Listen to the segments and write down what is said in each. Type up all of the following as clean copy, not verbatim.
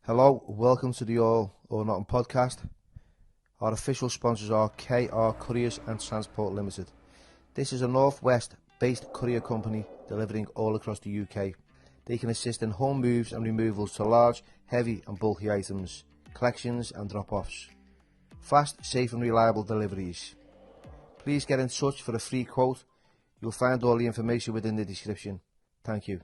Hello, welcome to the All or Nothing podcast. Our official sponsors are KR Couriers and Transport Limited. This is a Northwest based courier company delivering all across the UK. They can assist in home moves and removals to large, heavy and bulky items, collections and drop-offs. Fast, safe and reliable deliveries. Please get in touch for a free quote. You'll find all the information within the description. Thank you.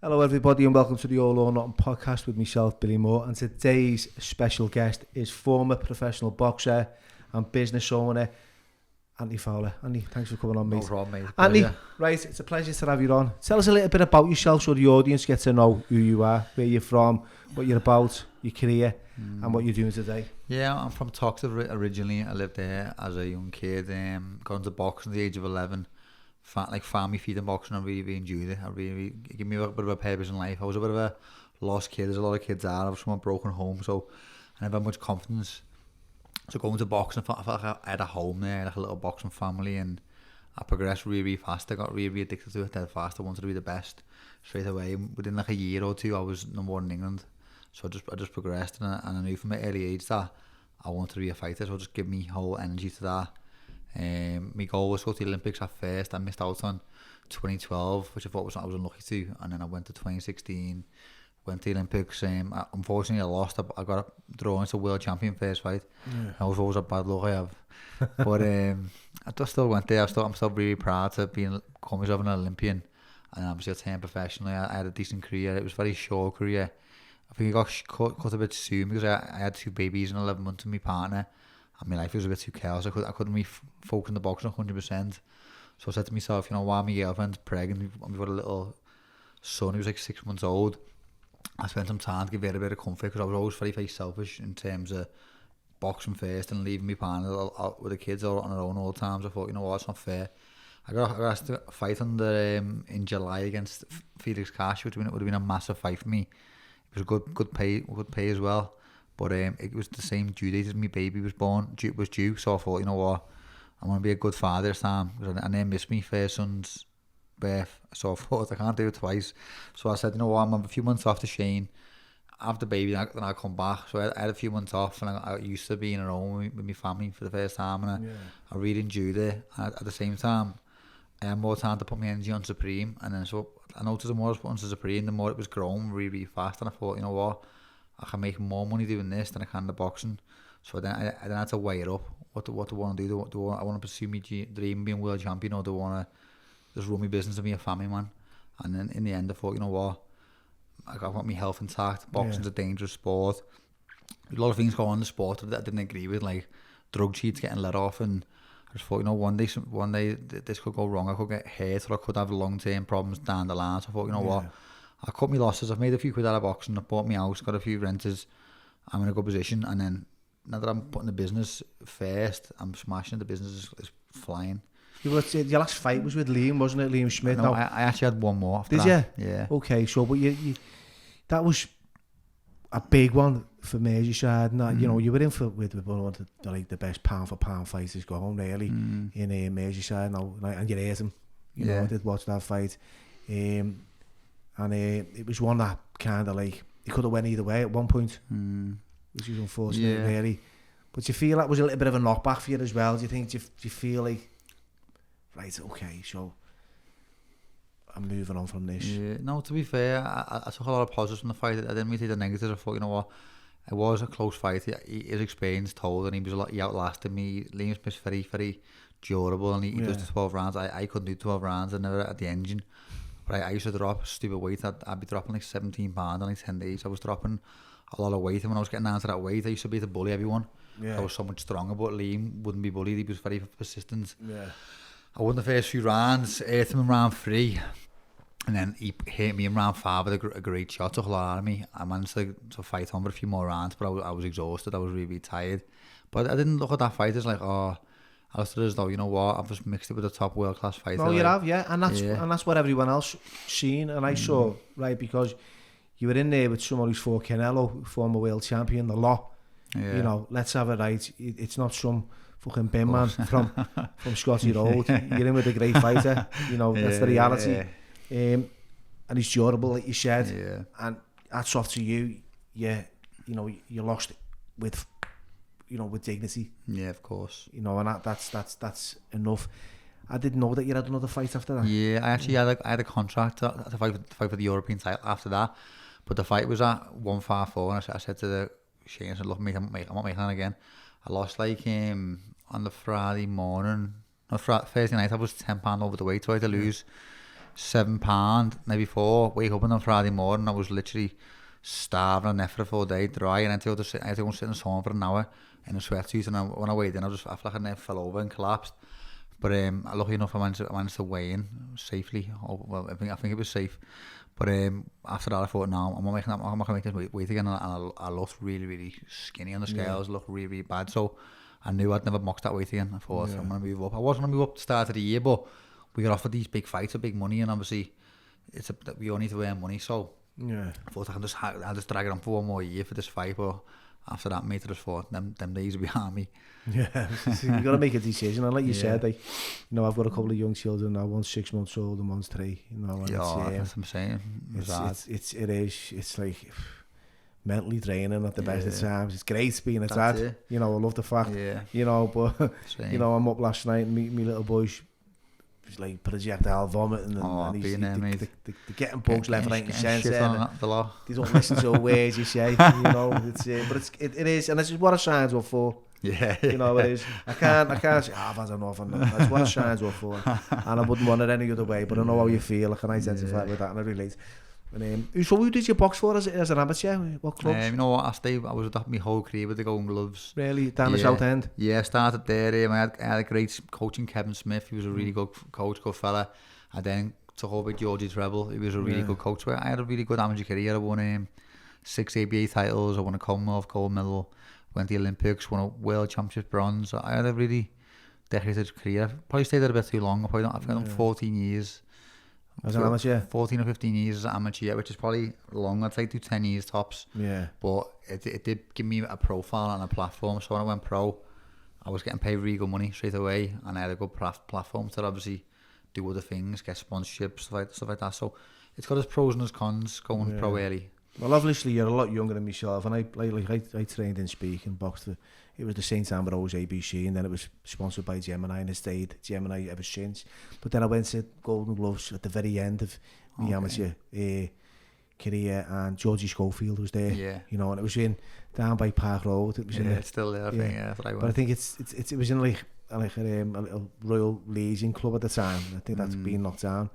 Hello everybody and welcome to the All or Nothing podcast with myself, Billy Moore, and today's special guest is former professional boxer and business owner Andy Fowler. Andy, thanks for coming on, mate. No problem, mate. Andy, right, it's a pleasure to have you on. Tell us a little bit about yourself so the audience gets to know who you are, where you're from, what you're about, your career and what you're doing today. Yeah, I'm from Toxteth originally. I lived there as a young kid, got into boxing at the age of 11. Family feeding boxing, I really enjoyed it. It gave me a bit of a purpose in life. I was a bit of a lost kid, as a lot of kids are. I was from a broken home, so I never had much confidence. So going to boxing, I felt like I had a home there, like a little boxing family, and I progressed really fast. I got really addicted to it dead fast. I wanted to be the best straight away. Within like a year or two, I was number one in England. So I just progressed, and I knew from an early age that I wanted to be a fighter. So I just give me whole energy to that. My goal was to go to the Olympics at first. I missed out on 2012, which I thought I was unlucky to, and then I went to 2016, went to the Olympics. Unfortunately I lost. I got drawn as a world champion first fight. That was always a bad luck I have. But I just still went there. I'm still really proud to call myself an Olympian, and obviously I turned professionally. I had a decent career. It was a very short career. I think I got cut a bit soon because I had 2 babies in 11 months with my partner. And my life was a bit too chaos. I couldn't really focus on the boxing 100%. So I said to myself, while my girlfriend's pregnant, we've got a little son who was like 6 months old. I spent some time to give her a bit of comfort because I was always very in terms of boxing first and leaving my partner out with the kids all on her own all the time. So I thought, it's not fair. I got asked to fight in July against Felix Cash, which would have been a massive fight for me. It was good pay as well. But it was the same due date as my baby was due. So I thought, I want to be a good father this time. I never missed my first son's birth. So I thought I can't do it twice. So I said, I'm going to have a few months off to Shane. After the baby, then I'll come back. So I had a few months off, and I used to being alone with my family for the first time, and I really enjoyed it. And at the same time, I had more time to put my energy on Supreme. And then so I noticed the more I was putting on Supreme, the more it was growing really fast. And I thought, I can make more money doing this than I can the boxing. So then I had to weigh it up. What do I want to do? Do I want to pursue my dream being world champion, or do I want to just run my business and be a family man? And then in the end I thought, I've got my health intact. Boxing's a dangerous sport. There's a lot of things going on in the sport that I didn't agree with, like drug cheats getting let off, and I just thought, one day this could go wrong. I could get hurt, or I could have long-term problems down the line. So I thought, I cut my losses. I've made a few quid out of boxing. I've bought my house, got a few renters. I'm in a good position. And then now that I'm putting the business first, I'm smashing. The business is flying. Your last fight was with Liam, wasn't it? Liam Schmidt. No, I actually had one more after that. Did you? Yeah. Okay, so but you that was a big one for Merseyside. And you were in with one of the best pound for pound fighters going really in Merseyside now, and you hate him. I did watch that fight. And it was one that kind of like, it could have went either way at one point, which was unfortunate, really. But do you feel that was a little bit of a knockback for you as well? Do you feel like, right, okay, so I'm moving on from this? Yeah, no, to be fair, I took a lot of positives from the fight. I didn't really take the negatives. I thought, it was a close fight. His experience told, and he outlasted me. Liam Smith's very durable, and he does the 12 rounds. I couldn't do 12 rounds. I never had the engine. But I used to drop stupid weight. I'd be dropping like 17 pounds in like 10 days. I was dropping a lot of weight, and when I was getting down to that weight, I used to be able to bully everyone. I was so much stronger, but Liam wouldn't be bullied. He was very persistent. I won the first few rounds, hit him in round 3, and then he hit me in round 5 with a great shot, took a lot out of me. I managed to fight on for a few more rounds, but I was exhausted. I was really tired. But I didn't look at that fight as like, I looked at it as though, I've just mixed it with a top world class fighter. No, you have, and that's what everyone else seen, and I saw, right, because you were in there with someone who's for Canelo, former world champion, the law. Yeah. You know, let's have it right. It's not some fucking bin man from Scotty Road. You're in with a great fighter. You know, that's the reality. And he's durable, like you said. Yeah. And that's off to you. Yeah, you know, you lost it with, you know, with dignity. Yeah, of course. You know, and that's enough. I didn't know that you had another fight after that. Yeah, I actually had a contract to fight for the European title after that, but the fight was at 154, and I said to the Shane, I said, look, mate, I'm not making that again. I lost like on the Friday morning, no, Thursday night, I was £10 over the weight, so I had to lose £7 the night before. Wake up on the Friday morning, I was literally starving and for a full day, dry, and I had to go and sit in the sun for an hour in a sweatsuit, and when I weighed in, I felt like I never fell over and collapsed. But lucky enough, I managed to weigh in safely. Oh, well, I think it was safe. But after that, I thought, no, I'm not going to make this weight again. And I looked really, really skinny on the scales. Looked really, really bad. So I knew I'd never box that weight again. I thought I'm going to move up. I was going to move up at the start of the year, but we got offered these big fights with big money, and obviously we all need to earn money. So I thought I'll just drag it on for one more year for this fight. But after that, mate, I just thought them days will be behind me. Yeah, you got to make a decision. And like you said, you know, I've got a couple of young children now. One's 6 months old and one's 3. You know, and that's what I'm saying. It's like mentally draining at the best of times. It's great being a dad. You know, I love the fact. You know, but you know, I'm up last night and me little boys was like projectile vomiting and they're getting bugs left, right, and centre. They don't listen to a word you say. You know, but it is, and this is what I signed up for. Yeah, you know it is. I can't say I've had enough, and that's what I signed up for, and I wouldn't want it any other way. But I know how you feel. I can identify with that, and I relate. So who did you box for as an amateur? What clubs? You know what? I was with my whole career with the Golden Gloves. Really? Down the South End? Yeah, I started there. I had a great coach in Kevin Smith. He was a really good coach, good fella. I then took over Georgie Treble. He was a really good coach. I had a really good amateur career. I won 6 ABA titles. I won a Commonwealth gold medal. Went to the Olympics. Won a World Championship bronze. I had a really decorated career. Probably stayed there a bit too long. I've done 14 years. As an amateur? 14 or 15 years as an amateur, which is probably long. I'd say do 10 years tops. Yeah. But it did give me a profile and a platform. So when I went pro, I was getting paid really good money straight away, and I had a good platform to obviously do other things, get sponsorships, stuff like that. So it's got its pros and its cons going pro early. Well, obviously you're a lot younger than myself, and I trained in speak and boxed. It was the St Ambrose ABC, and then it was sponsored by Gemini, and it stayed Gemini ever since. But then I went to Golden Gloves at the very end of my amateur career, and Georgie Schofield was there. Yeah. You know, and it was down by Park Road. It was it's still there. I think. Yeah, that's what I went. But I think it was in like a little Royal Legion club at the time. I think that's been knocked down.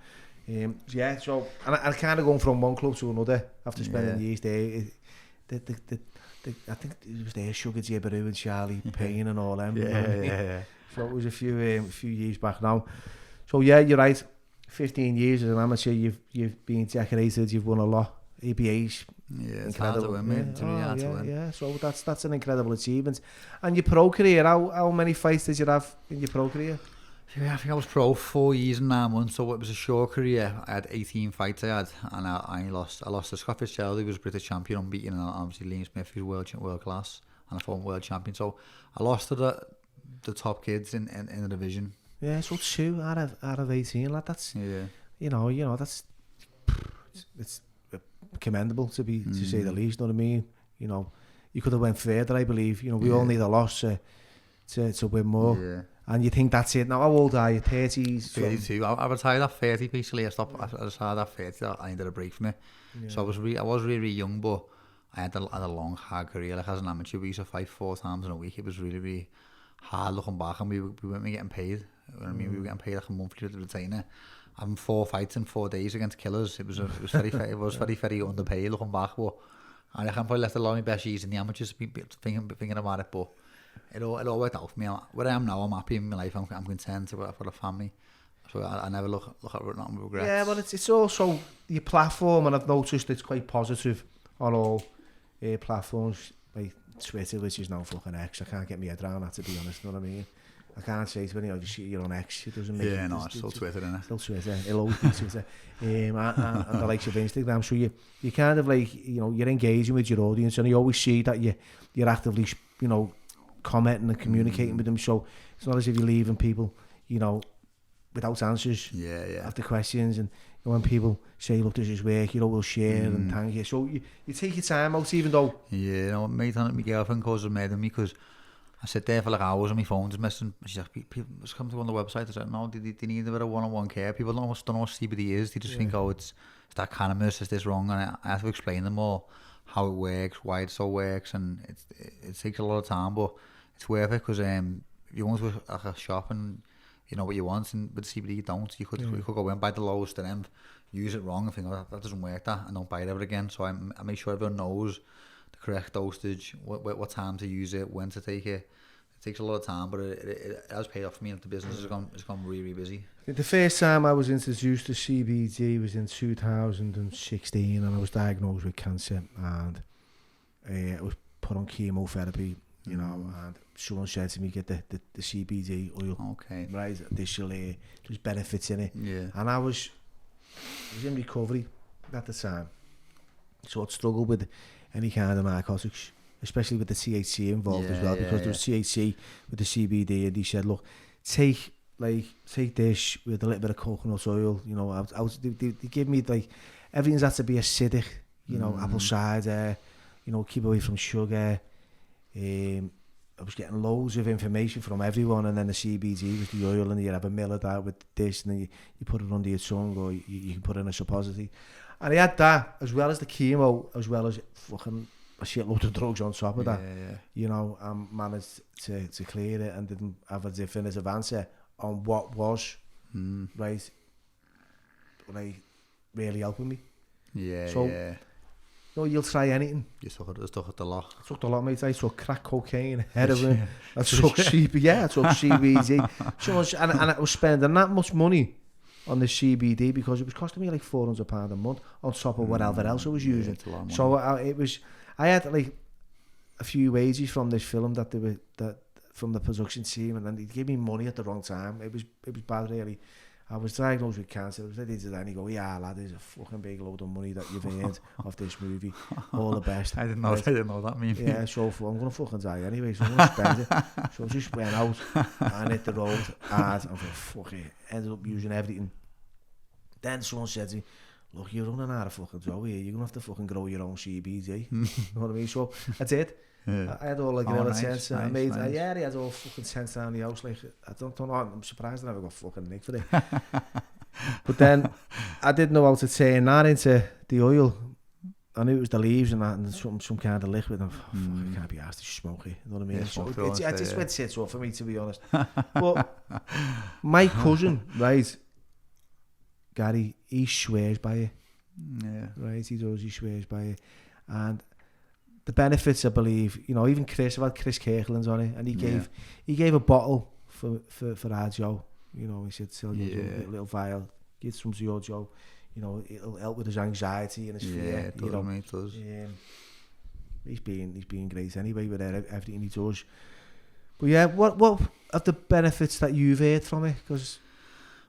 So and I kind of going from one club to another after spending years there. I think it was there Sugar Jibberoo and Charlie Payne and all them. Yeah. So it was a few years back now. So yeah, you're right. 15 years as an amateur, you've been decorated. You've won a lot. ABAs. Yeah, it's hard to win, mate. It's really hard to win. Yeah, so that's an incredible achievement. And your pro career, how many fights did you have in your pro career? Yeah, I think I was pro 4 years and 9 months, so it was a short career. I had 18 fights and I lost to Scott Fitzgerald, who was British champion, unbeaten, and obviously Liam Smith, who's world class, and a former world champion. So I lost to the top kids in the division. Yeah, so 2 out of 18, like that's you know that's it's commendable to say the least. You know what I mean? You know, you could have went further, I believe. You know, we all need a loss to win more. Yeah. And you think that's it now? How old are you? 30s? 32. I retired at 30 basically. I retired at 30. I needed a break from it. Yeah. So I was really young, but I had a long, hard career. Like as an amateur, we used to fight 4 times in a week. It was really, really hard looking back, and we weren't getting paid. You know what I mean? We were getting paid like a monthly retainer. Having 4 fights in 4 days against killers. It was very underpaid looking back. But I can't probably left a lot of my best years in the amateurs thinking about it, but. It all worked out for me. Where I am now, I'm happy in my life. I'm content. I've got a family, so I never look at nothing with regrets. Yeah, but it's also your platform, and I've noticed it's quite positive on all platforms like Twitter, which is now fucking X. I can't get my head around that, to be honest. You know what I mean? I can't say to anyone, just you're on X. It doesn't make Yeah, no, it's still Twitter, isn't it? Still Twitter. It'll always be Twitter. And the likes of Instagram. So you kind of like, you know, you're engaging with your audience, and you always see that you're actively, you know, commenting and communicating with them. So it's not as if you're leaving people, you know, without answers. After questions, and you know, when people say, look, this is work, you know, we'll share and thank you. So you take your time out, even though. Yeah, you know, my girlfriend causes mad at me because I sit there for like hours on my phone just messaging. She's like, people just come to one of the websites. I said, no, they need a bit of one-on-one care. People don't know what CBD is. They just think, oh, it's that cannabis, is this wrong? And I have to explain them all how it works, why it so works, and it takes a lot of time, but it's worth it because if you want to go to a shop and you know what you want, and with CBD you don't. You could go in, buy the lowest and then use it wrong and think, oh, that doesn't work, that, and don't buy it ever again. So I make sure everyone knows the correct dosage, what time to use it, when to take it. It takes a lot of time, but it has paid off for me, and the business has gone really, really busy. The first time I was introduced to CBD was in 2016, and I was diagnosed with cancer, and I was put on chemotherapy, you know, and someone said to me, get the CBD oil. Okay. Right, there's benefits in it. Yeah. And I was in recovery at the time, so I'd struggle with any kind of narcotics, especially with the THC involved as well, because there was THC with the CBD, and he said, look, take this with a little bit of coconut oil, you know. They give me like, everything's had to be acidic, you know, apple cider, you know, keep away from sugar. I was getting loads of information from everyone, and then the CBD was the oil, and you have a mill of that with this, and then you put it under your tongue, or you can put it in a suppository. And I had that, as well as the chemo, as well as fucking a shitload of drugs on top of that. You know, I managed to clear it and didn't have a definitive answer on what was right, like, really helping me. No, you'll try anything. You took it a lot. I took a lot, mate. I took crack cocaine, heroin. I took CBD. I took CBD. So and I was spending that much money on the CBD because it was costing me like £400 a month on top of whatever else I was using. So I had like a few wages from this film that from the production team, and then they gave me money at the wrong time. It was bad, really. I was diagnosed with cancer. I was ready to then go, yeah, lad, there's a fucking big load of money that you've earned off this movie. All the best. I didn't know that mean. Yeah, so I'm going to fucking die anyway, so I'm going to spend it. So I just went out and hit the road hard, and I thought, fuck it. Ended up using everything. Then someone said to me, look, you're running out of fucking dough here. You're going to have to fucking grow your own CBD. You know what I mean? So I did. I had all like tents. I made, I had all fucking tents around the house. Like, I don't know. I'm surprised I never got fucking nicked for it. But then I didn't know how to turn that into the oil. I knew it was the leaves and that, and some kind of liquid. And I can't be asked to smoke it. You know what I mean? I just went tits off for me, to be honest. But my cousin, right, Gary, he swears by it. Yeah. Right, he does. He swears by it, and the benefits, I believe, you know, even Chris, I've had Chris Kirkland's on it, and he gave a bottle for our Joe. You know, he said, sell you a little vial, get some to your Joe. You know, it'll help with his anxiety and his fear. Yeah, it does, you know. mate, it does. He's been great anyway with everything he does. But yeah, what are the benefits that you've heard from it? Because,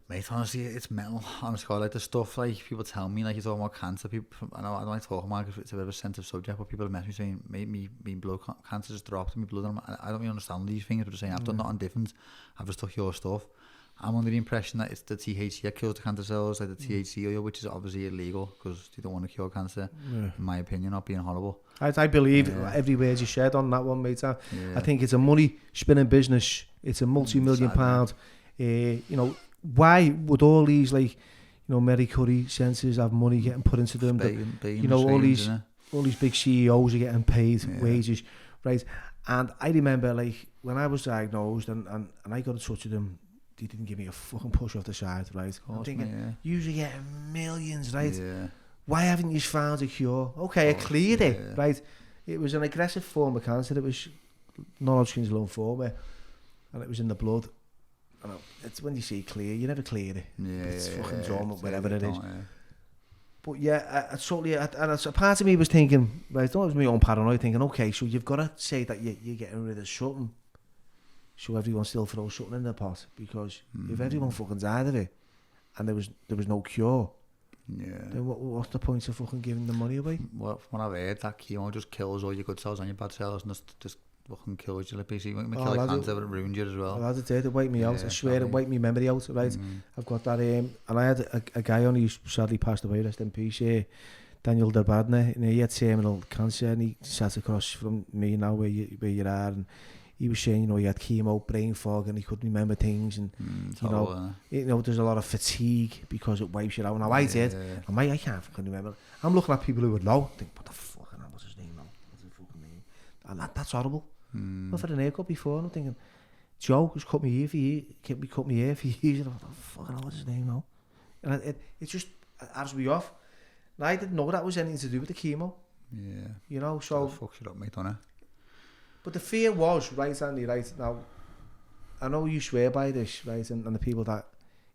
mate, honestly, it's mental. Honestly, like the stuff like people tell me, like you're talking about cancer. People, I don't like talking about it because it's a bit of a sensitive subject. But people have messaged me saying, "Mate, me blood cancer just dropped in my blood." And I don't really understand these things. But they're saying I've done nothing different. I've just took your stuff. I'm under the impression that it's the THC that kills the cancer cells, like the THC oil, which is obviously illegal because they don't want to cure cancer. In my opinion, not being horrible. I believe every word you said on that one, mate. I think it's a money spinning business. It's a multi-million pound. You know, why would all these, like, you know, Mary Curry centres have money getting put into them? You know, all these big CEOs are getting paid wages, right? And I remember, like, when I was diagnosed and I got in touch with them, they didn't give me a fucking push off the side, right? I'm thinking, usually getting millions, right? Why haven't you found a cure? Okay, I cleared it, right? It was an aggressive form of cancer. It was non-Hodgkin's lymphoma, and it was in the blood. And it's when you see clear, you never clear it. It's fucking drawn up wherever it is. But yeah, I totally, and a part of me was thinking, right, it was my own paranoia, thinking, okay, so you've got to say that you're getting rid of something so everyone still throws something in the pot, because if everyone fucking died of it and there was no cure, then what's the point of fucking giving the money away? Well, from what I've heard, that chemo just kills all your good cells and your bad cells, and just fucking kills you. Like, basically, it kill like cancer, but it ruins you as well. Well, it did. It wiped me out. I swear, it wiped me memory out. Right, I've got that. And I had a guy on who sadly passed away. Rest in peace. Daniel Derbadner. And he had terminal cancer, and he sat across from me now where you are, and he was saying, he had chemo, brain fog, and he couldn't remember things, and there's a lot of fatigue because it wipes you out. Now I did, and I can't fucking remember. I'm looking at people who would know, think, what the fuck, what's his name now? What's his fucking name? And that's horrible. I've had an haircut before, and I'm thinking, Joe has cut me hair for years, cut me hair for years, and I'm like, oh, fucking what's his name now? And it just adds me off. And I didn't know that was anything to do with the chemo. Yeah. So it fucks it up, mate, don't it? But the fear was, right, Andy, right, now, I know you swear by this, right, and the people that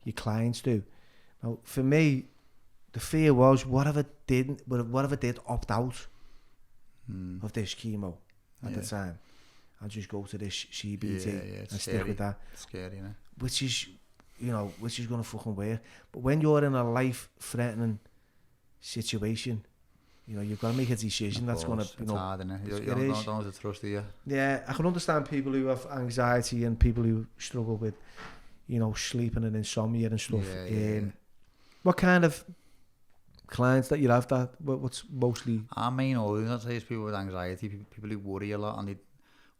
your clients do. Now, for me, the fear was, whatever did opt out of this chemo at the time, I'll just go to this CBT and stick with that. It's scary, isn't it? Which is going to fucking work. But when you're in a life-threatening situation, you've got to make a decision that's going to, it's hard, isn't it? You don't know to trust, do you? Yeah, I can understand people who have anxiety and people who struggle with, sleeping and insomnia and stuff. What kind of clients that you have that? What's mostly? Our main audience, I'd say, is people with anxiety, people who worry a lot, and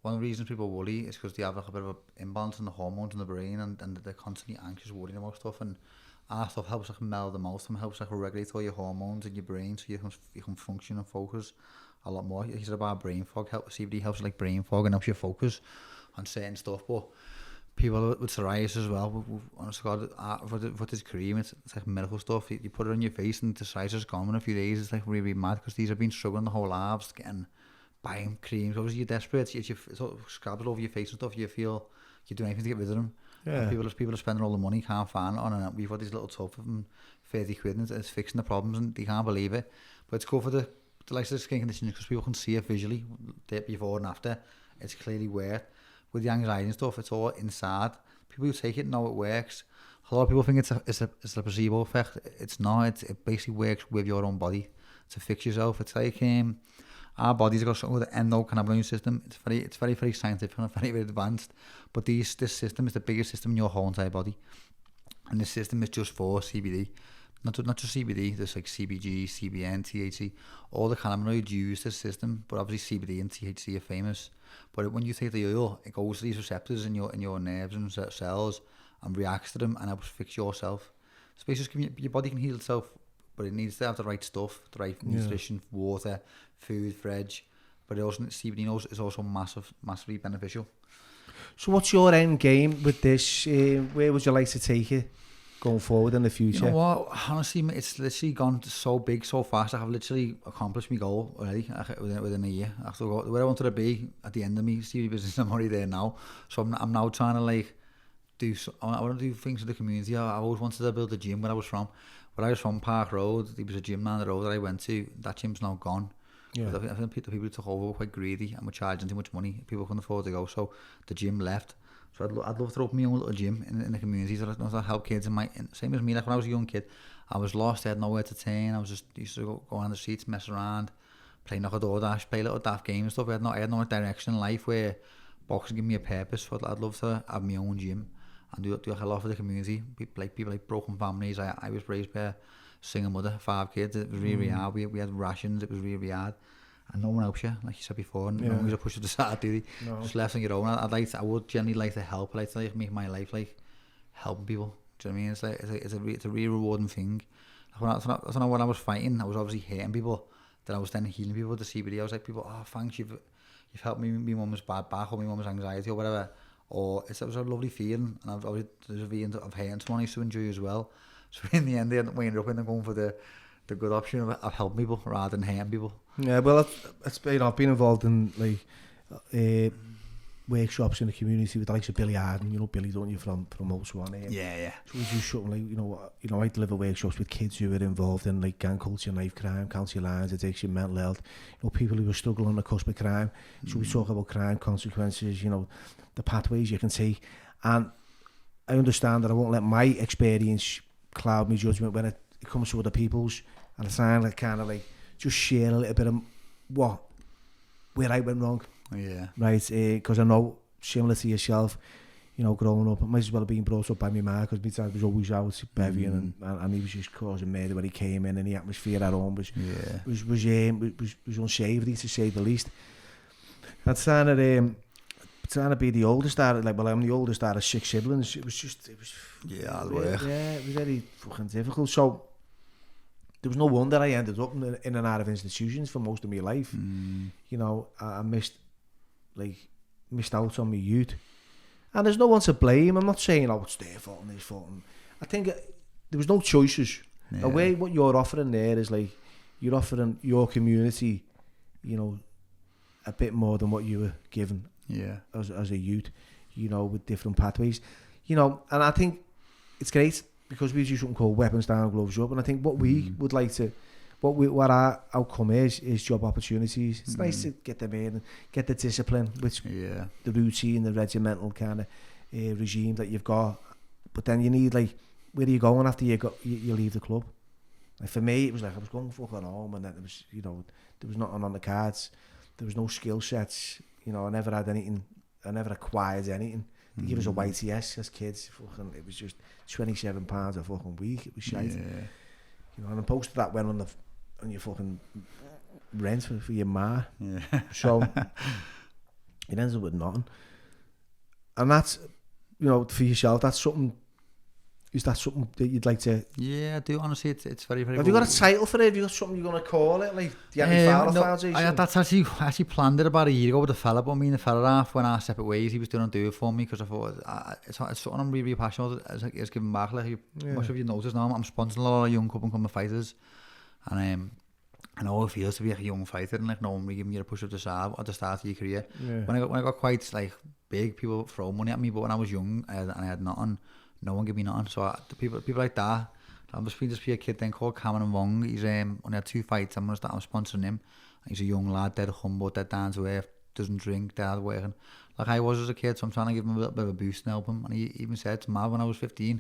one of the reasons people worry is because they have like a bit of an imbalance in the hormones in the brain, and they're constantly anxious, worrying about stuff, and our stuff helps like mellow them out, and helps like regulate all your hormones in your brain, so you can function and focus a lot more. He said about brain fog, CBD helps like brain fog and helps you focus on certain stuff. But people with psoriasis as well, honestly God, with this cream, it's like medical stuff. You put it on your face and the psoriasis is gone in a few days. It's like really mad, because these have been struggling the whole lives getting buying creams. Obviously you're desperate, it's sort of scabs all over your face and stuff, you feel you're doing anything to get rid of them. Yeah. People are spending all the money, can't find it on, and we've got these little tub of them, 30 quid, and it's fixing the problems, and they can't believe it. But it's good for the likes of skin conditions, because people can see it visually, before and after. It's clearly worked. With the anxiety and stuff, it's all inside. People who take it know it works. A lot of people think it's a placebo effect. It's not. It basically works with your own body to fix yourself. It's like our bodies have got something with the endocannabinoid system. It's very scientific and very advanced. But this system is the biggest system in your whole entire body, and this system is just for CBD. Not just CBD. There's like CBG, CBN, THC. All the cannabinoids use this system, but obviously CBD and THC are famous. But when you take the oil, it goes to these receptors in your nerves and cells and reacts to them and helps fix yourself. So basically, your body can heal itself, but it needs to have the right stuff, the right nutrition, water, food, veg. But it also, CBD is also massively beneficial. So what's your end game with this? Where would you like to take it going forward in the future? You know what? Honestly, it's literally gone so big, so fast. I have literally accomplished my goal already within a year. After where I wanted to be at the end of my CBD business, I'm already there now. So I'm now trying to I want to do things for the community. I always wanted to build a gym where I was from. Where I was from, Park Road, there was a gym down the road that I went to. That gym's now gone. Yeah. I think the people who took over were quite greedy and were charging too much money. People couldn't afford to go, so the gym left. So I'd love to open my own little gym in the community so that help kids. Same as me, like when I was a young kid, I was lost, I had nowhere to turn. I was just used to go on the streets, mess around, play knock-a-door-dash, play little daft games and stuff. I had no direction in life where boxing gave me a purpose. But I'd love to have my own gym and do a lot for the community. People like broken families. I was raised by a single mother, 5 kids. It was really hard. We had rations. It was really hard. And no one helps you, like you said before. And no one gives a push to the side, do they? No. Just left on your own. I would generally like to help. I like to make my life like helping people. Do you know what I mean? It's a really rewarding thing. When I was fighting, I was obviously hating people. Then I was then healing people with the CBD. I was like, people, oh thanks, you've helped me. My mum's bad back or my mum's anxiety or whatever. Or it was a lovely feeling. And there's a feeling of hating someone I used to enjoy as well. So in the end, we ended up going for the good option of helping people rather than hating people. Yeah, well, I've been involved in workshops in the community with the likes of Billy Arden, you know Billy, don't you, from Most One? Yeah. So we do something like, you know, I deliver workshops with kids who are involved in like gang culture, knife crime, county lines, addiction, mental health, you know, people who are struggling on the cusp of crime. So we talk about crime consequences, you know, the pathways you can take. And I understand that I won't let my experience cloud my judgment when it comes to other people's, and I try and kind of like just share a little bit of where I went wrong. Yeah. Right, because I know, similar to yourself, you know, growing up, I might as well have been brought up by my ma, because my dad was always out bevying, and he was just causing murder when he came in, and the atmosphere at home was unsavoury, to say the least. And trying to be the oldest out of, like, well, I'm the oldest out of 6 siblings. It was Yeah, it was very fucking difficult. So there was no wonder I ended up in and out of institutions for most of my life. You know, I missed out on my youth, and there's no one to blame. I'm not saying, oh, it's their fault and their fault. I think there was no choices. The way what you're offering there is like you're offering your community, you know, a bit more than what you were given as a youth, you know, with different pathways, you know. And I think it's great because we do something called weapons down, gloves up, and I think what we would like to, what our outcome is job opportunities. It's nice to get them in and get the discipline, which the routine, the regimental kind of regime that you've got. But then you need, like, where are you going after you leave the club? Like for me, it was like I was going fucking home, and then there was, you know, there was nothing on the cards. There was no skill sets. You know, I never had anything. I never acquired anything. They give us a YTS as kids. Fucking, it was just £27 a fucking week. It was shite. You know, and most of that went on your fucking rent for your ma. So it ends up with nothing. And that's, you know, for yourself, that's something. Is that something that you'd like to? Yeah, I do. Honestly, it's very, very. Have you got a title for it? Have you got something you're going to call it, like the Anti-Fowler Foundation? That's actually planned it about a year ago with the fella, but me and the fella half went our separate ways. He was doing it for me because I thought it's something I'm really, really passionate about. It's giving back. Like, much of you noticed now, I'm sponsoring a lot of young up and coming fighters, and I know how it feels to be like a young fighter and like no one really giving you a push up the start at the start of your career. When I got quite like big, people throw money at me, but when I was young and I had nothing. No one gave me nothing, so the people like that. I'm just be a kid then called Cameron Wong. He's only had 2 fights. I'm sponsoring him. He's a young lad, dead humble, dead down to earth, doesn't drink, dead working like I was as a kid. So I'm trying to give him a little bit of a boost and help him. And he even said to me when I was 15,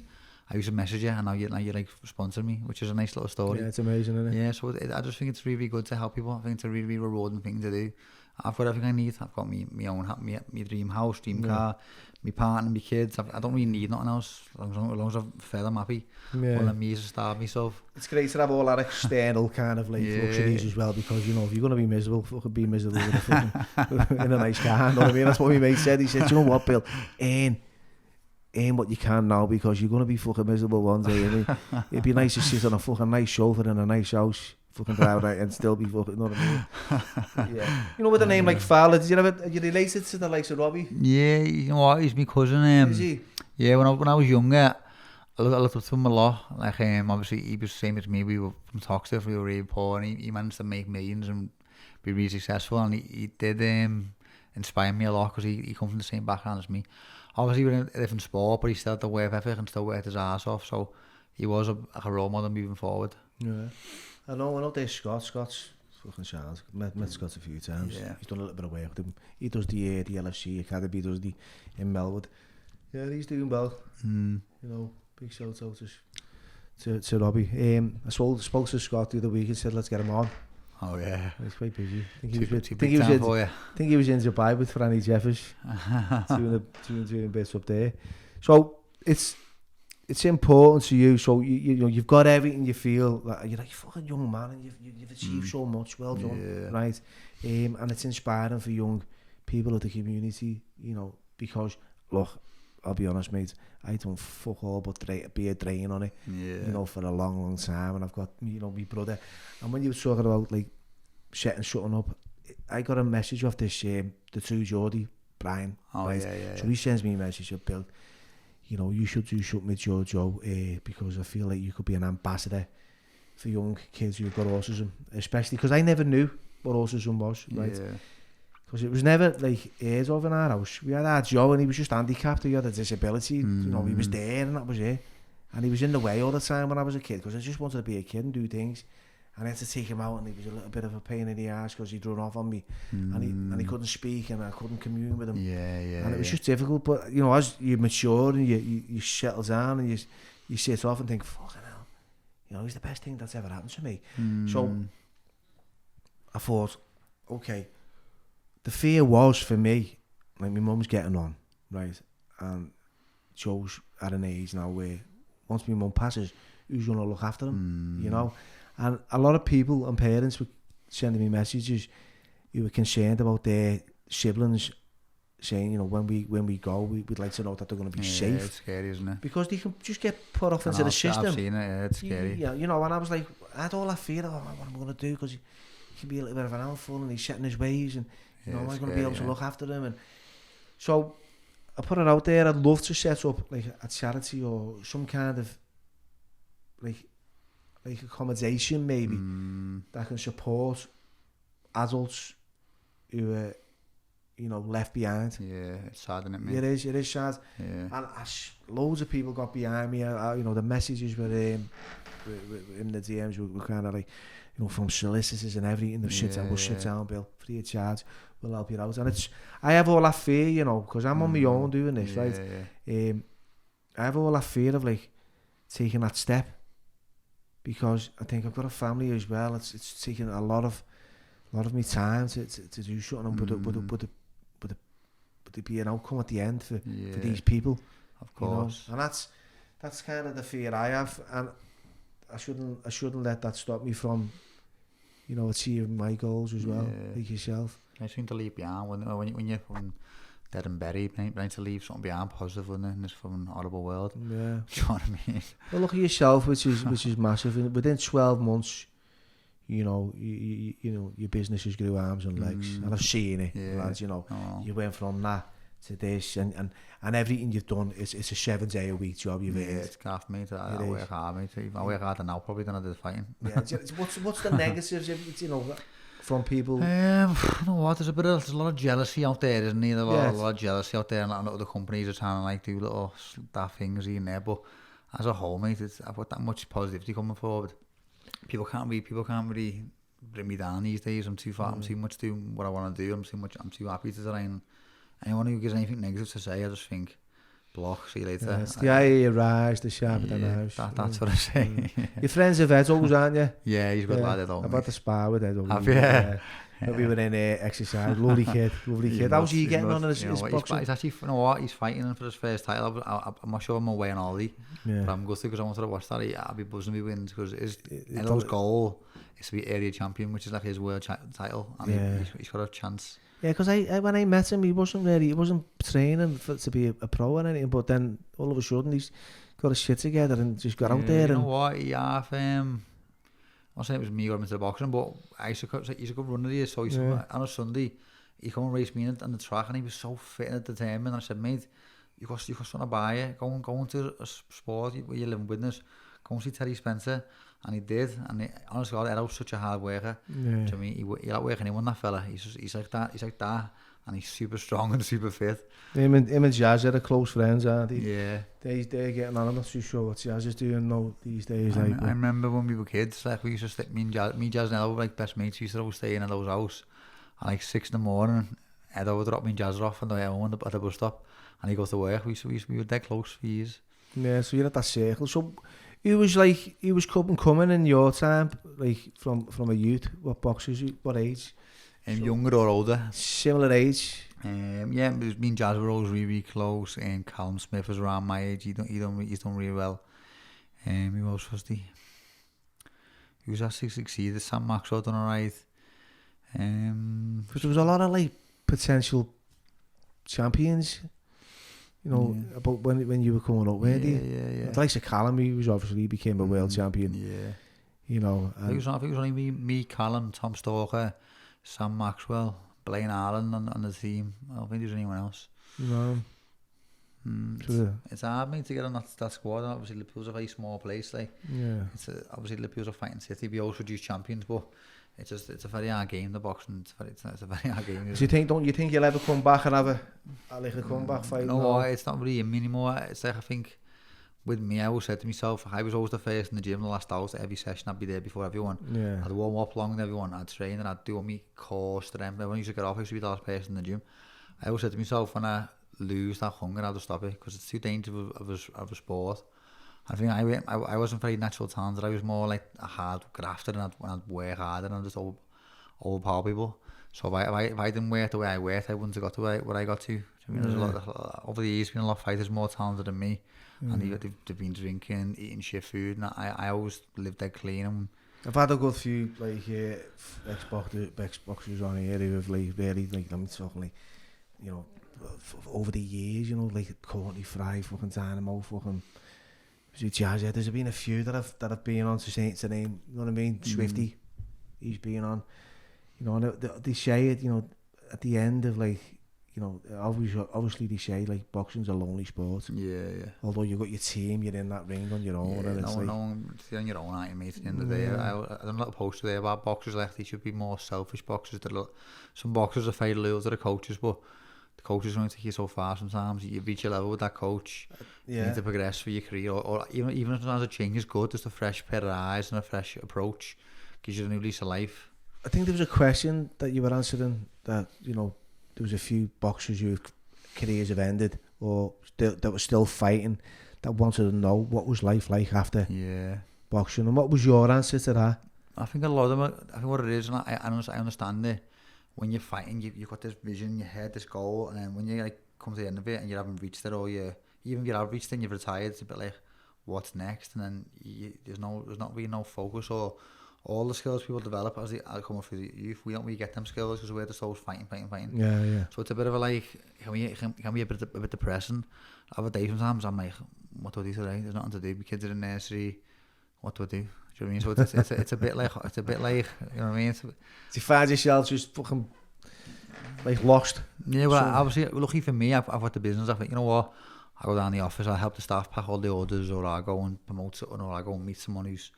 I used to message you, and now you like sponsor me, which is a nice little story. Yeah, it's amazing, isn't it? Yeah, so I just think it's really, really good to help people. I think it's a really, really rewarding thing to do. I've got everything I need. I've got my own, my dream house, dream car, my partner, my kids. I don't really need nothing else. As long as I've fed them happy. Well, I'm easy to starve myself. It's great to have all that external kind of like luxuries as well, because you know if you're gonna be miserable, fucking be miserable with a fucking in a nice car. You know what I mean? That's what my mate said. He said, you know what, Bill, earn what you can now, because you're gonna be fucking miserable one day. I mean, it'd be nice to sit on a fucking nice sofa in a nice house, fucking drive out and still be fucking, you know what I mean? You know, with a name like Fowler, are you related to the likes of Robbie? Yeah, you know what, he's my cousin. Is he? Yeah, when I was younger, I looked up to him a lot. Like, obviously he was the same as me. We were from Toxteth, we were really poor, and he managed to make millions and be really successful. And he did inspire me a lot, because he come from the same background as me. Obviously we're in a different sport, but he still had the work ethic and still worked his ass off. So he was a role model moving forward. Yeah. I know there's Scott's fucking sound. Met Scott a few times. Yeah. He's done a little bit of work with him. He does the LFC Academy, does the in Melwood. Yeah, he's doing well. You know, big shout out to Robbie. I spoke to Scott the other week and said, let's get him on. Oh yeah. He's quite busy. I think he was in Dubai with Franny Jeffers doing bits up there. So it's important to you. So you know you've got everything. You feel like you're like a fucking young man, and you've achieved so much. Well done, right? And it's inspiring for young people of the community. You know, because look, I'll be honest, mate. I don't fuck all but be a drain on it. You know, for a long time, and I've got my brother. And when you were talking about like setting something up, I got a message off this the true Geordie, Brian. Right? So he sends me a message of Bill. You know, you should do something with Jojo because I feel like you could be an ambassador for young kids who've got autism, especially because I never knew what autism was, right? because it was never like airs over in our house. We had our Joe and he was just handicapped, he had a disability, you know, he was there and that was it. And he was in the way all the time when I was a kid, because I just wanted to be a kid and do things. And I had to take him out and he was a little bit of a pain in the ass because he'd run off on me and he couldn't speak and I couldn't commune with him. And it was just difficult, but you know, as you mature and you settle down and you sit off and think, fucking hell, you know, he's the best thing that's ever happened to me. So I thought, okay, the fear was for me, like my mum's getting on, right? And Joe's at an age now where once my mum passes, who's going to look after him, you know? And a lot of people and parents were sending me messages who were concerned about their siblings saying, you know, when we go, we'd like to know that they're going to be safe. It's scary, isn't it? Because they can just get put off into the system. I've seen it, yeah, it's scary. Yeah, you know, and I was like, I had all that fear of, what am I going to do? Because he can be a little bit of an handful and he's set in his ways and, you know, am I going to be able to look after him? And so I put it out there, I'd love to set up like a charity or some kind of like accommodation maybe that can support adults who are, you know, left behind. Yeah, it's sad, isn't it, mate? It is sad. Yeah. And loads of people got behind me. You know, the messages were in the DMs were kind of like, you know, from solicitors and everything. We'll sit down, Bill, free of charge. We'll help you out. And I have all that fear, you know, because I'm on my own doing this, right? Yeah. I have all that fear of like taking that step because I think I've got a family as well. It's taking a lot of my time to do something, but there be an outcome at the end for these people, of course. You know? And that's kind of the fear I have, and I shouldn't let that stop me from, you know, achieving my goals as well, like yourself. Nice thing to leave behind when you're dead and buried, you need to leave something behind positive, wouldn't it, in this fucking horrible world. Yeah. Do you know what I mean? Well, look at yourself, which is massive. Within 12 months, you know, you know, your businesses grew arms and legs, and I've seen it, lads. You know, you went from that to this, and everything you've done is a 7-day-a-week job you've earned. It's gaff, mate. I work hard, mate. I work harder now probably than I did fighting. Yeah. What's the negatives, you know, from people? You know what? There's a lot of jealousy out there, isn't there? A lot of jealousy out there, and a lot of the companies are trying to like do little daft things here and there. But as a whole, mate, I've got that much positivity coming forward. People can't really bring me down these days. I'm too far. I'm too much doing what I want to do. I'm too happy to try. And anyone who gives anything negative to say, I just think, block. See you later. It's the higher you rise, the sharper the knives. That's what I say. You're friends with Edo's, aren't you? Yeah, he's a good lad, Edo. I've had to spar with Edo. Have you? We were in exercise. Lovely kid. How's he getting on in his boxing? He's actually, you know what, he's fighting for his first title. I'm not sure I'm away on Ollie, but I'm good because I wanted to watch that. I'll be buzzing if he wins because Edo's goal is to be area champion, which is like his world title, and he's got a chance. Yeah, because when I met him, he wasn't training to be a pro or anything, but then all of a sudden he's got his shit together and just got out there. You know what, he I'm saying it was me going into the boxing, but he's a good runner here, so on a Sunday, he come and race me on the track and he was so fit and determined, and I said, mate, you got something to buy it, go into a sport where you live in witness, go and see Terry Spencer, and he did, and honestly, God, was such a hard worker. To me, he like working, he won that fella, he's like that, and he's super strong and super fit. Him and Jazz are close friends, aren't they? Yeah. They're getting on. I'm not too sure what Jazz is doing now these days. I remember when we were kids, like we used to stick, me, Jazz and Edo were like best mates. We used to always stay in Edo's house at like 6 in the morning. Edo would drop me and Jazz off on the way home at the bus stop, and he goes to work. We were dead close for years. Yeah, so you're at that circle. So he was coming in your time, like from a youth. What boxers? What age? Younger or older? Similar age. Yeah, it was me and Jazz were always really close, and Callum Smith was around my age. He's done really well. Who else was he? He was actually succeeded. Sam Maxwell done alright. Because there was a lot of like potential champions, you know, about when you were coming up, weren't you? Yeah. Like Callum, he became a world champion. Yeah. You know, I think it was only me, Callum, Tom Stalker, Sam Maxwell, Blaine Allen on the team. I don't think there's anyone else. No. It's hard, mate, to get on that squad. Obviously, Liverpool's a very small place. Like, obviously Liverpool's a fighting city. We always produce champions, but it's a very hard game, the boxing. It's a very hard game. So don't you think you'll ever come back and have a comeback fight? No, it's not really in me anymore. It's like, I think with me, I always said to myself, I was always the first in the gym, the last hour, every session I'd be there before everyone. Yeah. I'd warm up long with everyone, I'd train and I'd do all my core strength. When I used to get off, I used to be the last person in the gym. I always said to myself, when I lose that hunger, I'll just stop it, because it's too dangerous of a sport. I think I wasn't very natural talented. I was more like a hard grafter, and I'd work harder and I'd just overpower people. So if I didn't work the way I worked, I wouldn't have got to where I got to. I mean, there's over the years, been a lot of fighters more talented than me, and they've been drinking, eating shit food, and I always lived dead clean. And I've had a good few like ex-boxers on here who have like really like, I'm talking like, you know, over the years, you know, like Courtney Fry, fucking Dynamo, fucking Jazz. There's been a few that I've been on to say name, you know what I mean? Swifty, he's been on, you know, and they say it, you know, at the end of like, you know, obviously they say like boxing's a lonely sport. Yeah. Although you've got your team, you're in that ring on your own. Yeah, and it's no one, you're on your own, aren't you, mate? At the end of the day, I don't like a poster there about boxers. Like, they should be more selfish boxers. Some boxers are afraid to lose to the coaches, but the coach is going to take you so far sometimes. You reach your level with that coach. You need to progress for your career, or even if sometimes a change is good, just a fresh pair of eyes and a fresh approach gives you a new lease of life. I think there was a question that you were answering that, you know, there was a few boxers whose careers have ended or that were still fighting that wanted to know what was life like after boxing, and what was your answer to that? I think a lot of them, I think what it is, and I understand it, when you're fighting, you've got this vision in your head, this goal, and then when you like come to the end of it and you haven't reached it, or even if you have reached it and you've retired, it's a bit like, what's next? And then there's not really no focus, or all the skills people develop as they come up through the youth, we don't really get them skills because we're just always fighting. Yeah. So it's a bit of a like, can be a bit depressing. I have a day sometimes, I'm like, what do I do today? There's nothing to do. My kids are in nursery. What do I do? Do you know what I mean? So it's a bit like, you know what I mean? Do you find yourself just fucking like lost? Yeah, well, obviously, lucky for me, I've got the business. I think, you know what? I go down the office, I help the staff pack all the orders, or I go and promote something, or I go and meet someone who's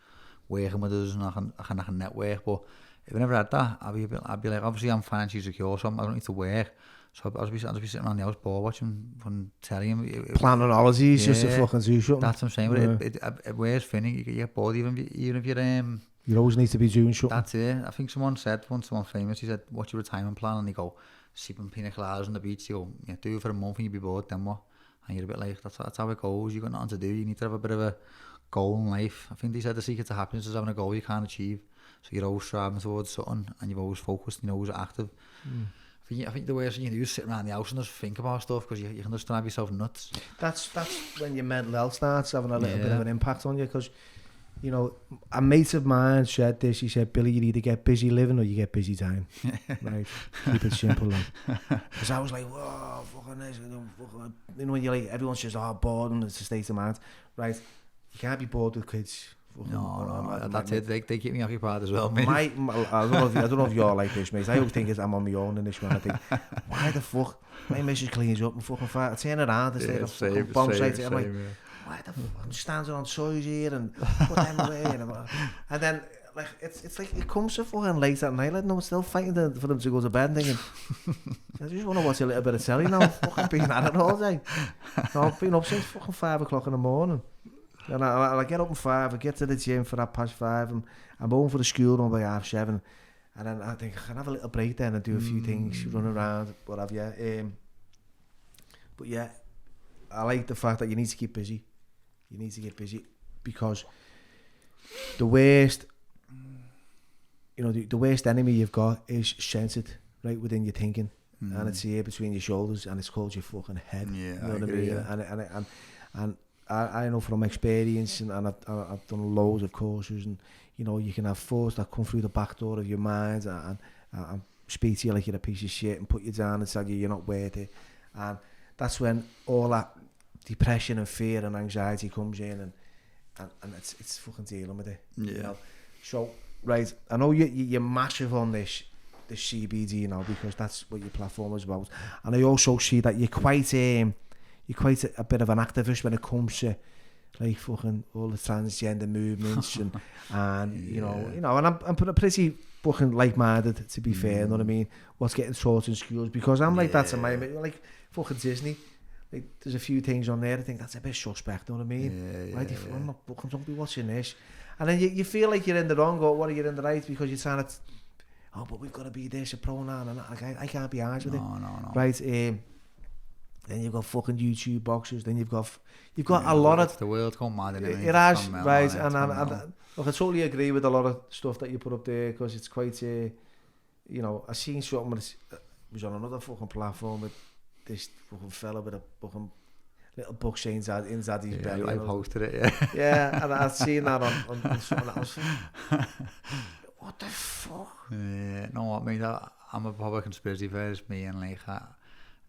working with us, and I can network. But if I never had that, I'd be like, obviously I'm financially secure, so I don't need to work. So I'll just be sitting around the house bored watching telly and planning holidays just to fucking do something. That's what I'm saying. But it wears thin. You get bored even if you're you always need to be doing something. That's it. I think someone famous, he said, what's your retirement plan? And they go, sipping pina coladas on the beach. You go, yeah, do it for a month and you'll be bored, then what? And you're a bit like, that's how it goes. You've got nothing to do. You need to have a bit of a goal in life. I think they said the secret to happiness is having a goal you can't achieve. So you're always striving towards something, and you're always focused and you're always active. I think the worst thing you do is sit around the house and just think about stuff, because you can just drive yourself nuts. That's when your mental health starts having a little bit of an impact on you, because, you know, a mate of mine said this. He said, Billy, you either get busy living or you get busy dying. Right? Keep it simple, like. Because I was like, whoa, fucking this. You know, when you're like, everyone says, oh, boredom, it's a state of mind. Right? You can't be bored with kids. No, that's it. They keep me occupied as well, mate. I don't know if you're like this, mate. I always think I'm on my own in this one. I think, why the fuck? My missus cleans up and fucking fight. I turn around instead of fucking bomb sites. I'm like, why the fuck? I'm standing on toys here and put them away. And then, like, it's like it comes so fucking late at night. Like, no, I'm still fighting for them to go to bed and thinking, I just want to watch a little bit of telly now. Fucking being at it all day. So I've been up since fucking 5 o'clock in the morning. And I get up at 5, I get to the gym for 5:30, and I'm home for the school run by 7:30, and then I think I can have a little break then and do a few things, run around, what have you. But yeah, I like the fact that you need to keep busy. You need to get busy, because the worst, you know, the worst enemy you've got is centered right within your thinking, and it's here between your shoulders, and it's called your fucking head. Yeah, you know I what agree, I mean? And I know from experience, and I've done loads of courses, and you know, you can have thoughts that come through the back door of your mind and speak to you like you're a piece of shit and put you down and tell you you're not worth it, and that's when all that depression and fear and anxiety comes in, and it's fucking dealing with it. Yeah. You know? So right, I know you're massive on this CBD now, because that's what your platform is about, and I also see that you're quite a bit of an activist when it comes to like fucking all the transgender movements and you know, and I'm pretty fucking like-minded, to be fair, you know what I mean? What's getting taught in schools, because I'm like that to my, like, fucking Disney. Like, there's a few things on there I think that's a bit suspect, you know what I mean? I'm not fucking, don't be watching this. And then you feel like you're in the wrong, or what are you in the right, because you're trying to, but we've got to be this, a pronoun, and like, I can't be honest with it. No. Right, then you've got fucking YouTube boxers, then you've got a lot of... The world's gone mad, isn't it? It has, right, and look, I totally agree with a lot of stuff that you put up there, because it's quite, you know, I seen something, it was on another fucking platform with this fucking fella with a fucking little book saying in Zaddy's belly. I posted it, yeah, and I'd seen that on something that was what the fuck? Yeah, no, what, mate, I'm a proper conspiracy theorist, me, and like,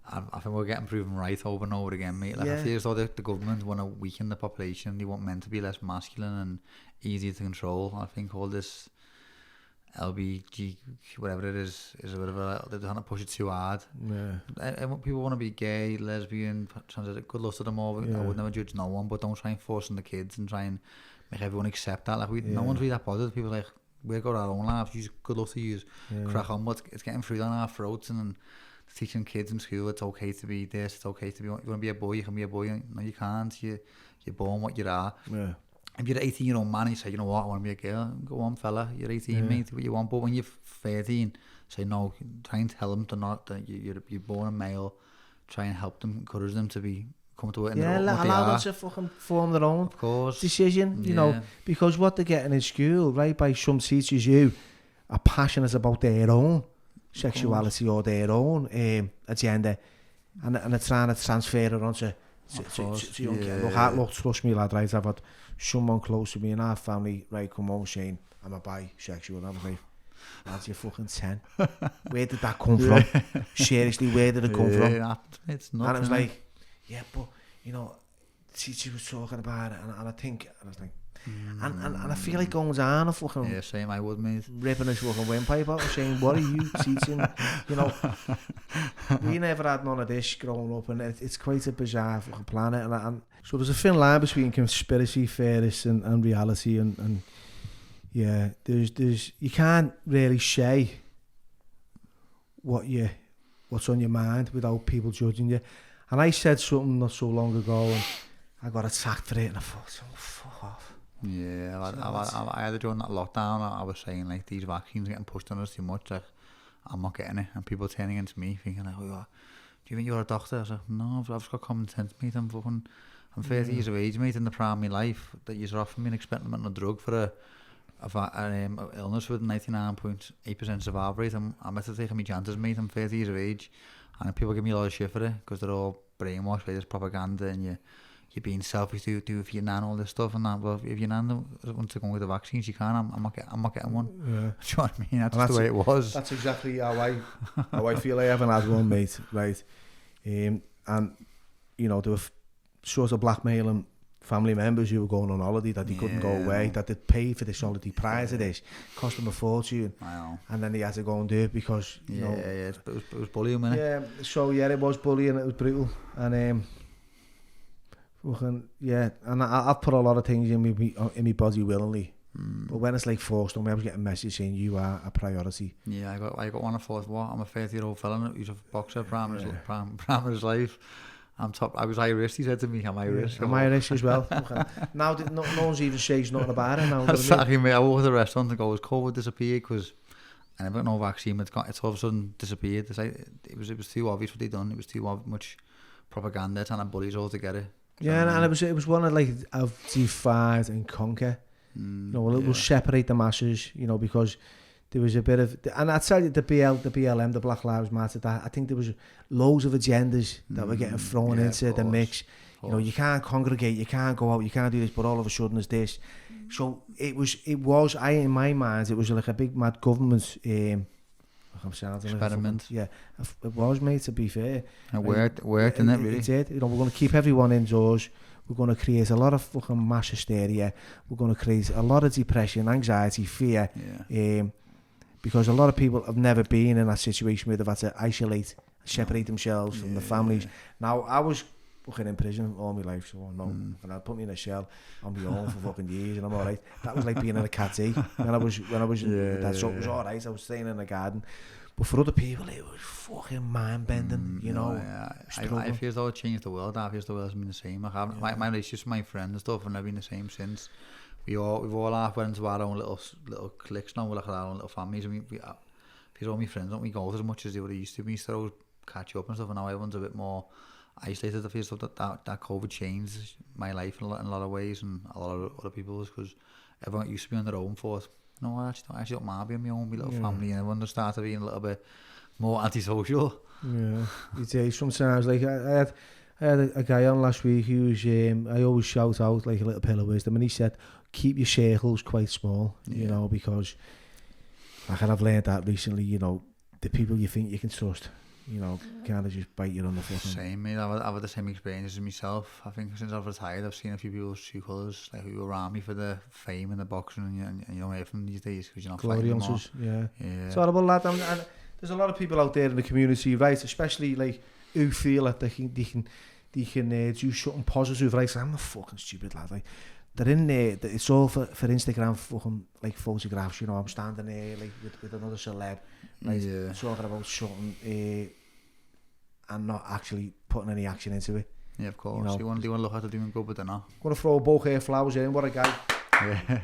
I think we're getting proven right over and over again, mate. Like, I feel as though the government want to weaken the population. They want men to be less masculine and easier to control. I think all this LBG, whatever it is a bit of a, they're trying to push it too hard. Yeah. People want to be gay, lesbian, transgender, good luck to them all. I would never judge no one, but don't try and force on the kids and try and make everyone accept that. Like, no one's really that bothered. People are like, we've got our own lives, you good luck to you, crack on. But it's getting through down our throats, and teaching kids in school it's okay to be this, it's okay to be, you want to be a boy, you can be a boy. No, you can't. You're born what you are. Yeah. If you're an 18-year-old man, you say, you know what, I want to be a girl. Go on, fella. You're 18, mate. Do what you want. But when you're 13, say no. Try and tell them to not that you're born a male. Try and help them, encourage them to be comfortable in their own. Yeah, allow them to fucking form their own, of course, decision. You know, because what they're getting in school, right, by some teachers, you are passionate about their own sexuality or their own agenda, and they're trying to transfer it onto young kids. Look, trust me, lad, right, I've had someone close to me in our family, right, come home saying I'm a bisexual, and I was like, lads, you're fucking 10. Where did that come from? Seriously, where did it come from? It's not. And I was like, yeah, but you know, teacher was talking about it, and I think, and I was like, and I feel like going down and fucking same, I would, mate, ripping his fucking windpipe out and saying, what are you teaching? You know, we never had none of this growing up, and it's quite a bizarre fucking planet, and so there's a thin line between conspiracy theorists and reality, and yeah, there's you can't really say what's on your mind without people judging you. And I said something not so long ago, and I got attacked for it, and I thought, oh, fuck off. Yeah, I had it during that lockdown. I was saying, like, these vaccines are getting pushed on us too much. Like, I'm not getting it, and people turning against me, thinking, like, oh, do you think you're a doctor? I was like, no, I've just got common sense, mate. I'm 30 years of age, mate, in the prime of my life, that you're offering me an experimental drug for an illness with 99.8% survival rate. I'm better taking my chances, mate. I'm 30 years of age, and people give me a lot of shit for it, because they're all brainwashed by this propaganda, and you're being selfish to do for your nan, all this stuff and that. Well, if your nan wants to go with the vaccines, you can. I'm not getting one. Yeah. Do you know what I mean? That's the way it was. That's exactly how I feel. I haven't had one, mate. Right, and you know, there were sort of blackmailing family members who were going on holiday that they couldn't go away, that they'd pay for this holiday prior to this, cost them a fortune, and then they had to go and do it because you know, it was bullying, wasn't it? Yeah, so it was bullying. It was brutal, and and I've put a lot of things in my body willingly, but when it's like forced on me, I was getting a message saying you are a priority. Yeah, I got one. I thought, what? I'm a 30-year-old fella who's a boxer, prime of his life. I'm top. I was Irish. He said to me, "I'm Irish." I'm Irish as well. Now no one's even says nothing about it now. Exactly, mate. I walk to the restaurant and go, "Has COVID disappeared?" Because I never got no vaccine. It's all of a sudden disappeared. It's like, it was too obvious what they'd done. It was too much propaganda trying to bully us all together. Yeah, and it was one of divide and conquer. You know, it will separate the masses. You know, because there was a bit of, and I tell you, the BLM, the Black Lives Matter, that I think there was loads of agendas that were getting thrown into the mix. You know, you can't congregate, you can't go out, you can't do this, but all of a sudden there's this. So it was. In my mind, it was like a big mad government experiment. Yeah, it was, mate. To be fair, it worked, didn't it? Really, it did. You know, we're going to keep everyone indoors. We're going to create a lot of fucking mass hysteria. We're going to create a lot of depression, anxiety, fear. Because a lot of people have never been in that situation where they've had to isolate, separate themselves from the families. Now, I was fucking in prison all my life, so no. And they'll put me in a cell on my own for fucking years, and I'm alright. That was like being in a cat's when I was so it was alright. I was staying in the garden. But for other people, it was fucking mind-bending, you know. I feel as though it changed the world. I feel as though it hasn't been the same. My relationships with my friends and stuff have never been the same since. We've all half went into our own little cliques now. We're like our own little families. And we feel all my friends don't we go out as much as they would have used to. We used to always catch up and stuff, and now everyone's a bit more isolated. I feel so that COVID changed my life in a lot of ways, and a lot of other people's, because everyone used to be on their own for it. No, I actually don't mind being my own little family, and everyone just started being a little bit more antisocial. Yeah, you say sometimes, like I had a guy on last week who was, I always shout out like a little pill of wisdom, and he said, keep your circles quite small, you know, because like I've learned that recently, you know, the people you think you can trust, you know, kind of just bite you on the foot. Same, mate. I've had the same experiences myself. I think since I've retired, I've seen a few people's true colours, like who were around me for the fame and the boxing, and you don't hear from them these days because you're not fighting anymore. Yeah. It's horrible, lad. And there's a lot of people out there in the community, right? Especially like who feel that they can do something positive, right? So I'm a fucking stupid lad. Like they're in there. It's all for Instagram, fucking like photographs. You know, I'm standing there like with another celeb. Right, talking about something and not actually putting any action into it. Yeah, of course. You want to look at it doing good, but they're not. Going to throw a bouquet of flowers in. What a guy.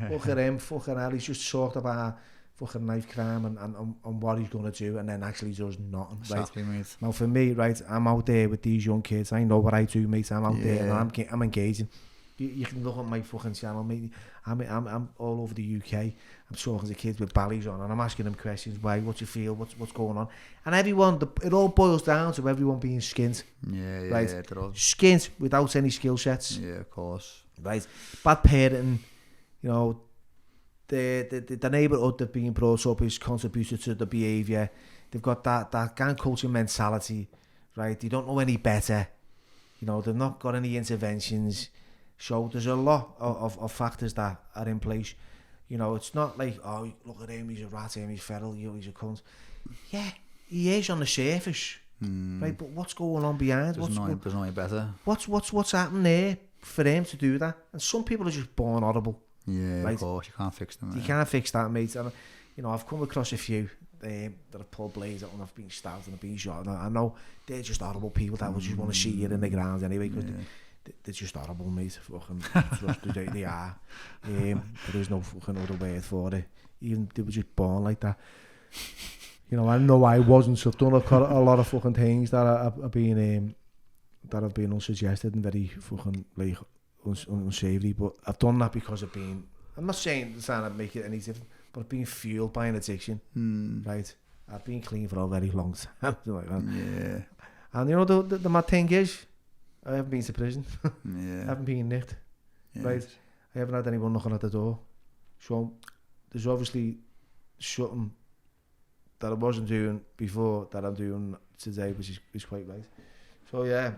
Look at him, fucking hell. He's just talked about fucking knife crime and what he's going to do, and then actually does nothing. Exactly, right? Mate. Now for me, right, I'm out there with these young kids. I know what I do, mate. I'm out there and I'm engaging. You can look at my fucking channel, mate. I'm all over the UK. I'm talking to kids with ballies on, and I'm asking them questions. Why? What you feel? What's going on? And everyone, it all boils down to everyone being skint. Right? Skint without any skill sets. Yeah, of course. Right. Bad parenting. You know, the neighbourhood they've been brought up is contributed to the behaviour. They've got that gang culture mentality. Right. They don't know any better. You know, they've not got any interventions. So there's a lot of factors that are in place. You know, it's not like, oh, look at him, he's a rat, he's feral, he's a cunt. Yeah, he is on the surface, right? But what's going on behind? There's no any better. What's happening there for him to do that? And some people are just born horrible. Yeah, right? Of course, you can't fix them. You can't fix that, mate. And, you know, I've come across a few that have pulled blades out and I've been stabbed and I've been shot. And I know they're just horrible people that would just want to see you in the ground anyway. Cause they're just horrible, mate. Fucking they are. There is no fucking other word for it. Even they were just born like that. You know, I know I wasn't. So I've done a lot of fucking things that have been unsuggested and very fucking like unsavoury. But I've done that because I've been. I'm not saying to make it any different, but I've been fueled by an addiction. Right. I've been clean for a very long time. Like that. Yeah. And you know the mad thing is, I haven't been to prison. I haven't been nicked. Right. I haven't had anyone knocking at the door. So there's obviously something that I wasn't doing before that I'm doing today, which is quite right. So yeah.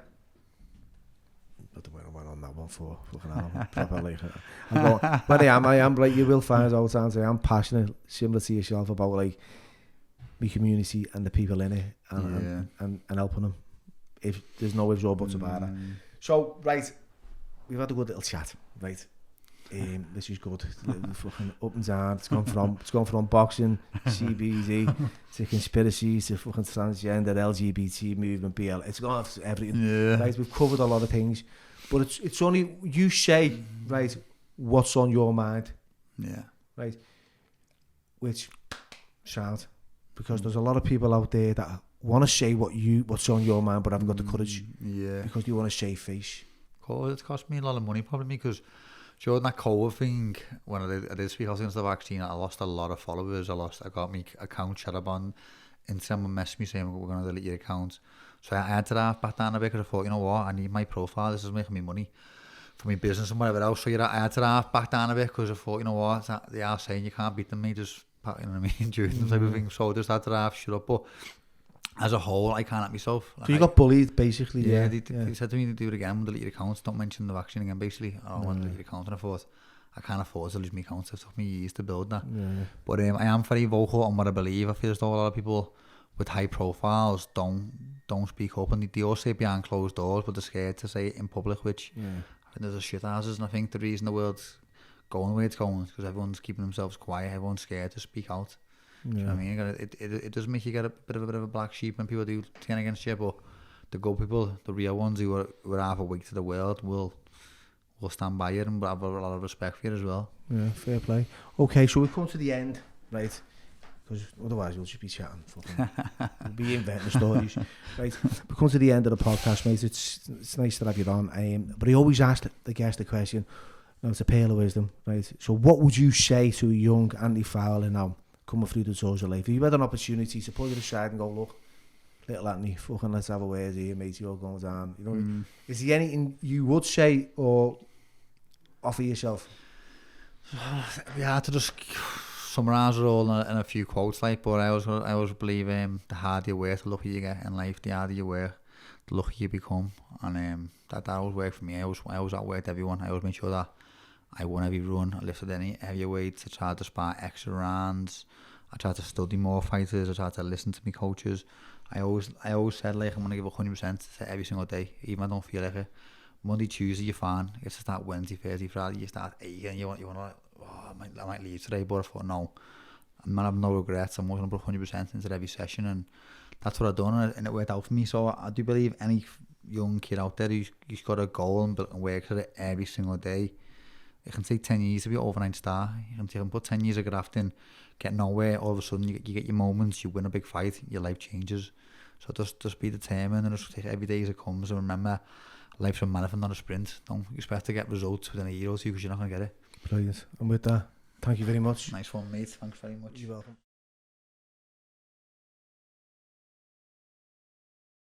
I don't know where I went on that one for fucking hell. Properly. But I am like, you will find out times I am passionate, similar to yourself, about like my community and the people in it and helping them. If there's no ifs or buts about it. So right, we've had a good little chat, right? This is good. Fucking up and down. It's gone from boxing, CBD, to conspiracies, to fucking transgender, LGBT movement, BL. It's gone off everything. Yeah. Right, we've covered a lot of things, but it's only you say, right, what's on your mind. Yeah. Right. Which sound, because there's a lot of people out there that want to say what's on your mind, but haven't got the courage. Yeah. Because you want to save face. It's cost me a lot of money, probably, because during that COVID thing, when I did speak out against the vaccine, I lost a lot of followers. I got my account shut up on Instagram and messaged me saying we're going to delete your account. So I had to have back down a bit because I thought, you know what, I need my profile. This is making me money for my business and whatever else. So I had to have back down a bit because I thought, you know what, they are saying you can't beat them, mate. Just, you know what I mean, doing them type of thing. So I just had to have shut up. But as a whole, I can't at myself. Like, so you got bullied, basically. Yeah, they said to me to do it again, delete your accounts, don't mention the vaccine again, basically. I don't want to delete your account, and I thought, I can't afford to lose my account. It took me years to build that. Yeah. But I am very vocal on what I believe. I feel as though a lot of people with high profiles don't don't speak up, and they all say it behind closed doors, but they're scared to say it in public, which I think there's a shit asses, and I think the reason the world's going the way it's going is because everyone's keeping themselves quiet, everyone's scared to speak out. You know what I mean? It does make you get a bit of a black sheep when people do turn against you, but the good people, the real ones who are half awake to the world, will stand by you and have a lot of respect for you as well. Yeah, fair play. Okay, so we've come to the end, right? Because otherwise we'll just be chatting. We'll be inventing stories. Right, we come to the end of the podcast, mate. It's nice to have you on. But I always ask the guest the question, it's a pearl of wisdom, right? So what would you say to a young Andy Fowler now, coming through the doors of life? If you had an opportunity to pull you aside and go, look, little Anthony, fucking let's have a word here, mate, you're going down. You know, is there anything you would say or offer yourself? It'd be hard to just summarise it all in a few quotes, like, but I always believe the harder you work, the luckier you get in life. The harder you work, the luckier you become, and that always worked for me. I always outworked everyone. I always made sure that I won every run. I lifted any heavier weights. I tried to spar extra rounds. I tried to study more fighters. I tried to listen to my coaches. I always said, like, I'm gonna give 100% to every single day, even if I don't feel like it. Monday, Tuesday, you're fine. It's to start Wednesday, Thursday, Friday. You start aching. You want to like, I might leave today, but I thought no. I'm gonna have no regrets. I'm gonna put 100% into every session, and that's what I've done, and it worked out for me. So I do believe any young kid out there who's got a goal and works at it every single day. It can take 10 years to be an overnight star. You can put 10 years of grafting, get nowhere. All of a sudden, you get your moments. You win a big fight. Your life changes. So just be determined and just take every day as it comes. And remember, life's a marathon, not a sprint. Don't expect to get results within a year or two because you're not going to get it. Brilliant. And with that, thank you very much. Nice one, mate. Thanks very much. You're welcome.